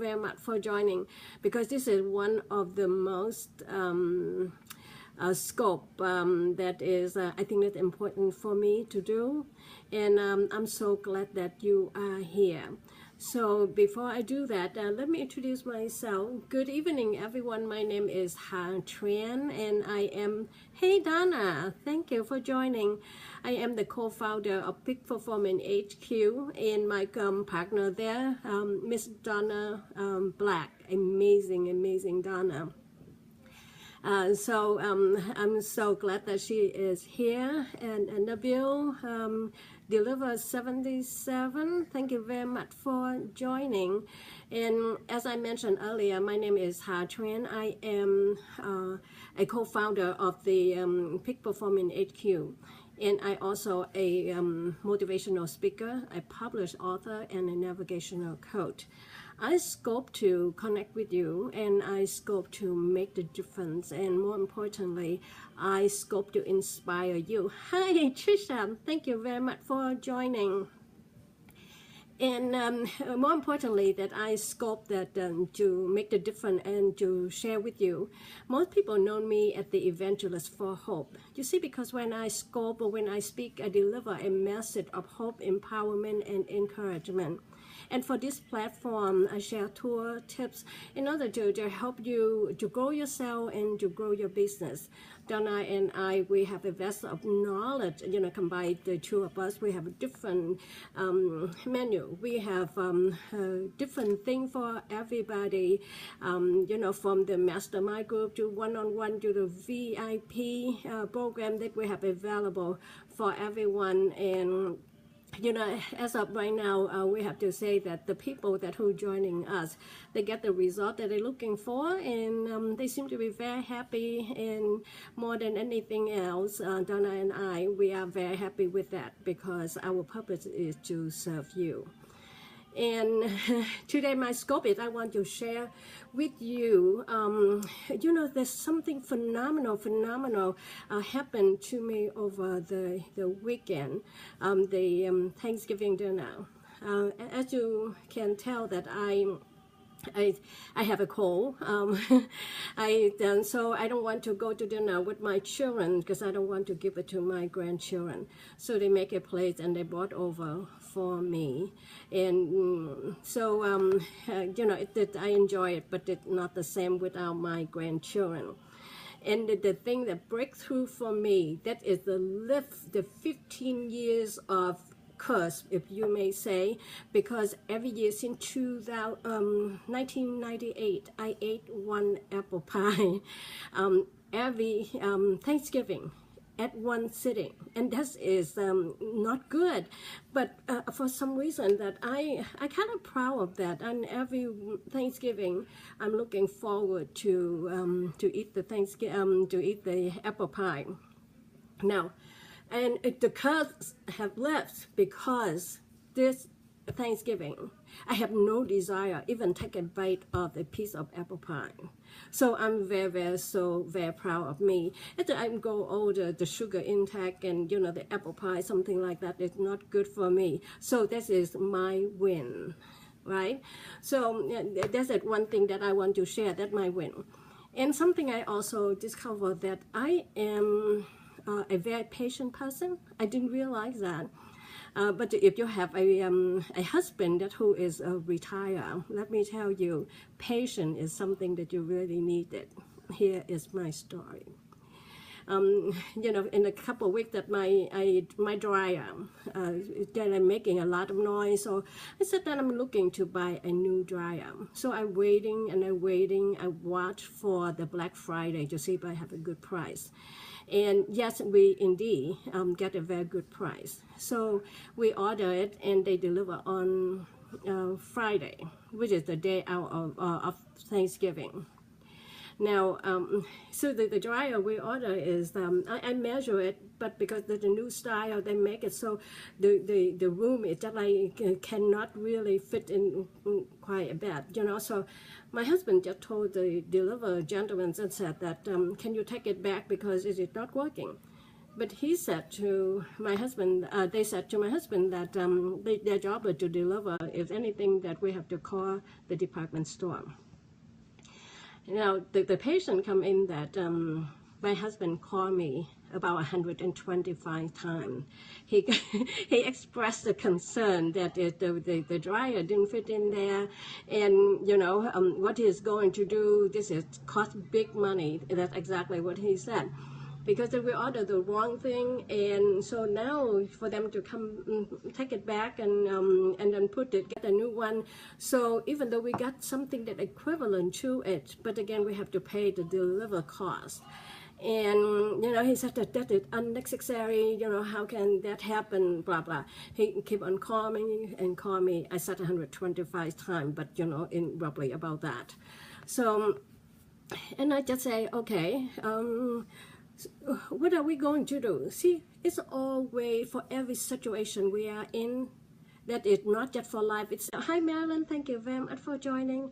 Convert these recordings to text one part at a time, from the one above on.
very much for joining, because this is one of the most scope that is, I think, that's important for me to do, and I'm so glad that you are here. So before I do that, let me introduce myself. Good evening, everyone. My name is Ha Tran, and I am, hey Donna, thank you for joining. I am the co-founder of Peak Performance HQ, and my partner there, Miss Donna Black. Amazing Donna. So I'm so glad that she is here. And Nabil, Deliver 77, thank you very much for joining. And as I mentioned earlier, my name is Ha Tran. I am a co-founder of the Peak Performance HQ. And I also a motivational speaker, a published author, and a navigational coach. I scope to connect with you, and I scope to make the difference, and more importantly, I scope to inspire you. Hi Trisha, thank you very much for joining. And more importantly, that I scope that to make the difference and to share with you. Most people know me as the evangelist for hope. You see, because when I scope or when I speak, I deliver a message of hope, empowerment, and encouragement. And for this platform, I share tour tips in order to help you to grow yourself and to grow your business. Donna and I, we have a vast of knowledge, combined the two of us. We have a different menu. We have different thing for everybody, from the mastermind group to one-on-one to the VIP program that we have available for everyone. And as of right now, we have to say that the people that who joining us, they get the result that they're looking for, and they seem to be very happy. And more than anything else, Donna and I, we are very happy with that, because our purpose is to serve you. And today my scope is I want to share with you, there's something phenomenal happened to me over the weekend, the Thanksgiving dinner. As you can tell that I have a cold, so I don't want to go to dinner with my children, because I don't want to give it to my grandchildren. So they make a plate and they brought over for me, and so I enjoy it, but it's not the same without my grandchildren. And the thing that breaks through for me, that is the 15 years of curse, if you may say, because every year since 1998, I ate one apple pie every Thanksgiving at one sitting, and that is not good. But for some reason that I kind of proud of that, and every Thanksgiving I'm looking forward to eat the to eat the apple pie. Now, and the curse have left, because this Thanksgiving I have no desire even take a bite of a piece of apple pie. So I'm very proud of me. As I go older, the sugar intake and the apple pie, something like that, is not good for me. So this is my win, right? So that's it, one thing that I want to share, that my win. And something I also discovered, that I am a very patient person. I didn't realize that. But if you have a husband that who is retired, let me tell you, patience is something that you really needed. Here is my story. In a couple of weeks that my dryer they're making a lot of noise, so I said that I'm looking to buy a new dryer. So I'm waiting and I'm waiting. I watch for the Black Friday to see if I have a good price. And yes, we indeed get a very good price. So we order it, and they deliver on Friday, which is the day out of Thanksgiving. Now, so the dryer we order is, I measure it, but because the new style, they make it so the room is just like cannot really fit in quite a bit, So my husband just told the delivery gentleman and said that, can you take it back because it is not working? But he said to my husband, they said to my husband that their job is to deliver. If anything, that we have to call the department store. Now, the patient come in that my husband called me about 125 times. He he expressed the concern that the dryer didn't fit in there, and what he is going to do. This is cost big money. That's exactly what he said. Because we ordered the wrong thing, and so now for them to come take it back and then get a new one. So even though we got something that equivalent to it, but again we have to pay the deliver cost. And he said that is unnecessary. How can that happen? Blah blah. He keep on calling and call me. I said 125 times, but in roughly about that. So, and I just say, okay. What are we going to do? See, it's always for every situation we are in. That is not just for life itself. Hi, Marilyn. Thank you very much for joining.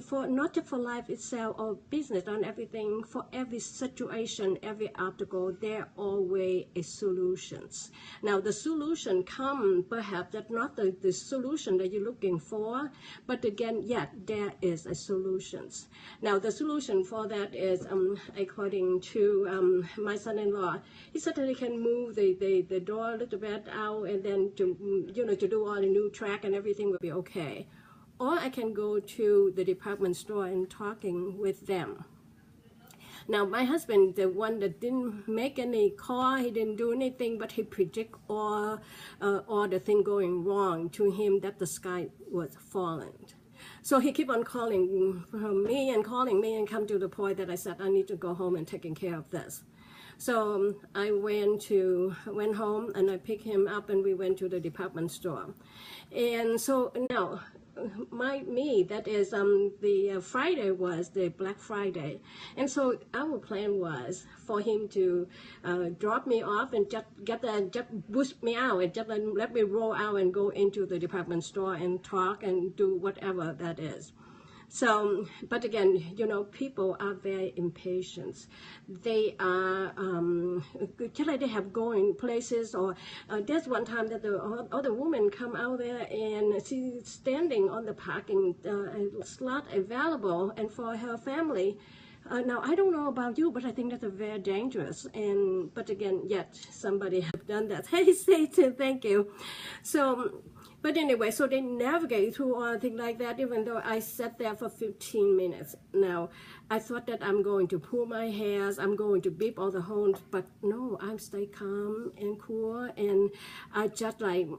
For not just for life itself or business and everything, for every situation, every article, there are always a solutions. Now the solution come perhaps that's not the solution that you're looking for, but again, yet there is a solutions. Now the solution for that is according to my son-in-law, he said that he can move the door a little bit out, and then to do all the new track and everything will be okay. Or I can go to the department store and talking with them. Now my husband, the one that didn't make any call, he didn't do anything, but he predict all the thing going wrong to him, that the sky was falling. So he keep on calling me and come to the point that I said I need to go home and taking care of this. So I went home and I picked him up and we went to the department store. And so now that is the Friday was the Black Friday, and so our plan was for him to drop me off and just boost me out and just let me roll out and go into the department store and talk and do whatever that is. So, but again, people are very impatient. They are, just like they have going places, or there's one time that the other woman come out there and she's standing on the parking slot available and for her family. Now, I don't know about you, but I think that's very dangerous. But again, yet somebody have done that. Hey, Satan, thank you. So, but anyway, so they navigate through all things like that, even though I sat there for 15 minutes. Now, I thought that I'm going to pull my hairs, I'm going to beep all the horns, but no, I stay calm and cool, and I just let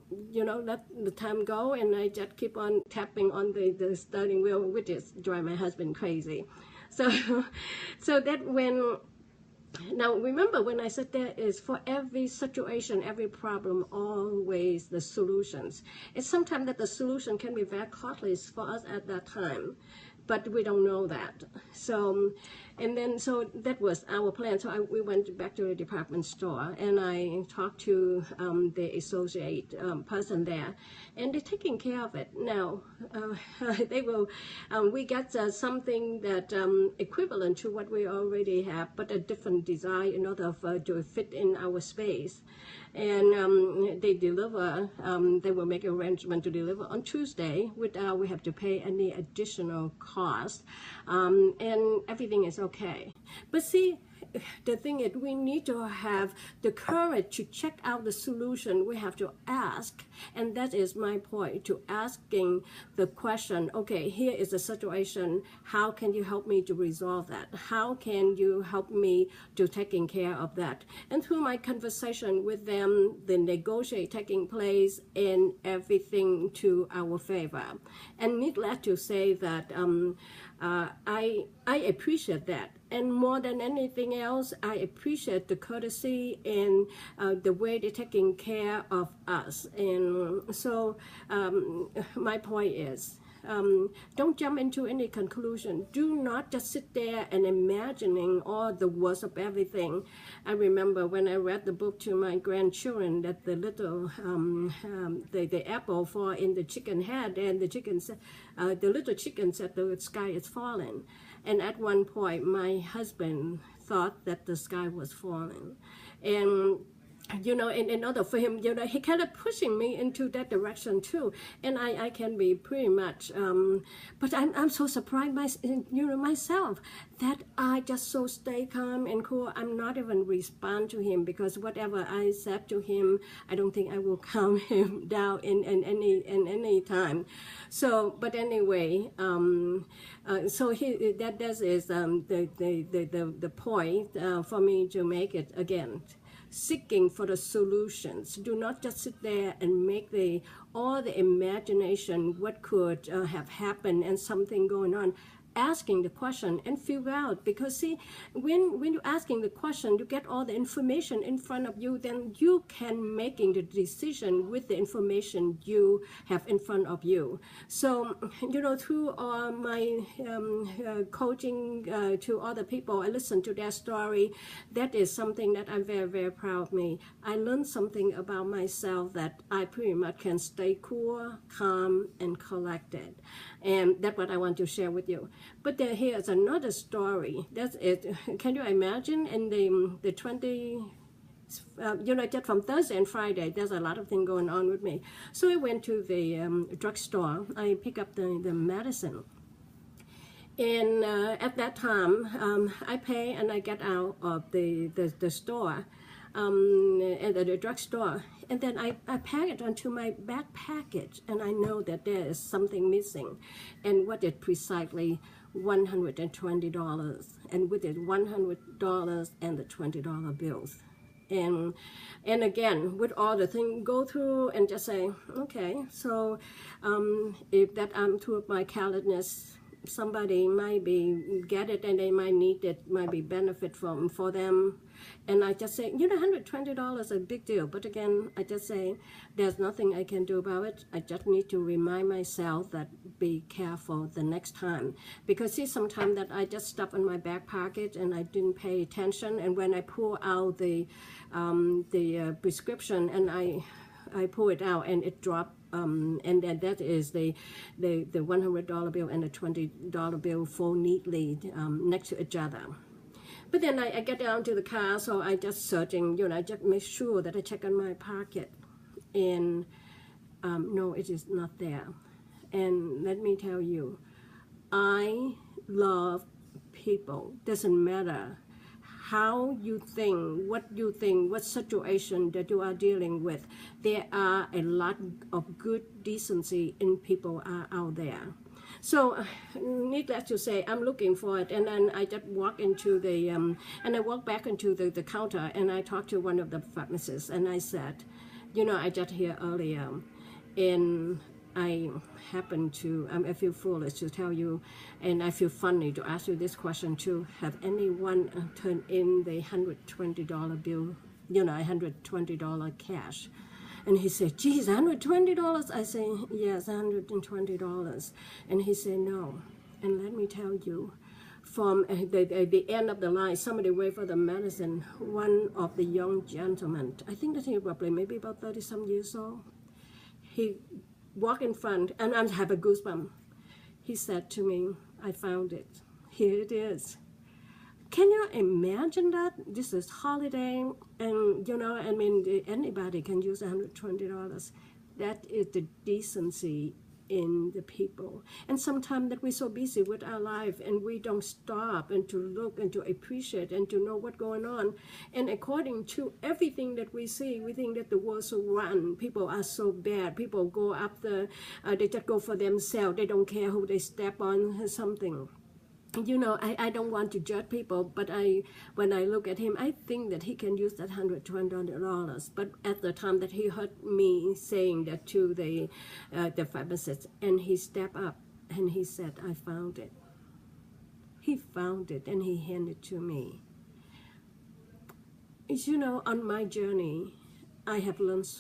the time go, and I just keep on tapping on the steering wheel, which is drive my husband crazy. So that when... Now, remember when I said there is for every situation, every problem, always the solutions. It's sometimes that the solution can be very costly for us at that time, but we don't know that. So, and then, so that was our plan. So we went back to the department store, and I talked to the associate person there, and they're taking care of it. Now, they will, we got something that equivalent to what we already have, but a different design in order to fit in our space. And they deliver, they will make arrangement to deliver on Tuesday without we have to pay any additional cost, and everything is okay. But see, the thing is, we need to have the courage to check out the solution. We have to ask, and that is my point, to asking the question, okay, here is the situation, how can you help me to resolve that? How can you help me to taking care of that? And through my conversation with them, the negotiate taking place, and everything to our favor. And needless to say that I appreciate that. And more than anything else, I appreciate the courtesy and the way they're taking care of us. And so my point is, don't jump into any conclusion. Do not just sit there and imagining all the worst of everything. I remember when I read the book to my grandchildren that the little the apple fall in the chicken head, and the chicken said, the little chicken said the sky is falling. And at one point, my husband thought that the sky was falling. And in order for him, he kind of pushing me into that direction too, and I can be pretty much, but I'm so surprised myself that I just so stay calm and cool. I'm not even respond to him, because whatever I said to him, I don't think I will calm him down in any time. So, but anyway, so that is the point for me to make it again. Seeking for the solutions. Do not just sit there and make all the imagination what could have happened and something going on. Asking the question and figure out, because see, when you're asking the question, you get all the information in front of you, then you can making the decision with the information you have in front of you. So through all my coaching to other people, I listen to their story. That is something that I'm very, very proud of me. I learned something about myself, that I pretty much can stay cool, calm, and collected, and that's what I want to share with you. But here's another story. That's it. Can you imagine? In the 20, just from Thursday and Friday, there's a lot of things going on with me. So I went to the drugstore. I picked up the medicine. And at that time, I pay and I get out of the store, at the drugstore. And then I pack it onto my back package, and I know that there is something missing. And what is precisely $120, and with it $100 and the $20 bills. And again, with all the things, go through and just say, okay, so if that I'm through my carelessness, somebody might get it and they might need it, might be benefit for them. And I just say, $120 is a big deal. But again, I just say, there's nothing I can do about it. I just need to remind myself that be careful the next time. Because see, sometimes that I just stuff in my back pocket and I didn't pay attention. And when I pull out the prescription and I pull it out and it dropped, and then that is the $100 bill and the $20 bill fall neatly next to each other. But then I get down to the car, so I just searching, I just make sure that I check in my pocket, and no, it is not there. And let me tell you, I love people. Doesn't matter how you think, what situation that you are dealing with. There are a lot of good decency in people out there. So, needless to say, I'm looking for it, and then I just walk into and I walk back into the counter, and I talked to one of the pharmacists, and I said, I just here earlier, and I happen to, I feel foolish to tell you, and I feel funny to ask you this question too. Have anyone turned in the $120 bill, $120 cash? And he said, geez, $120? I say, yes, $120. And he said, no. And let me tell you, from the end of the line, somebody wait for the medicine, one of the young gentlemen, I think that he probably maybe about 30-some years old, he walked in front, and I have a goosebump. He said to me, I found it. Here it is. Can you imagine that? This is holiday, and anybody can use $120. That is the decency in the people. And sometimes that we're so busy with our life and we don't stop and to look and to appreciate and to know what's going on. And according to everything that we see, we think that the world's so rotten. People are so bad. People go after, they just go for themselves. They don't care who they step on or something. I don't want to judge people, but when I look at him, I think that he can use that $120. But at the time that he heard me saying that to the pharmacist, and he stepped up and he said, I found it. He found it and he handed it to me. On my journey, I have learned so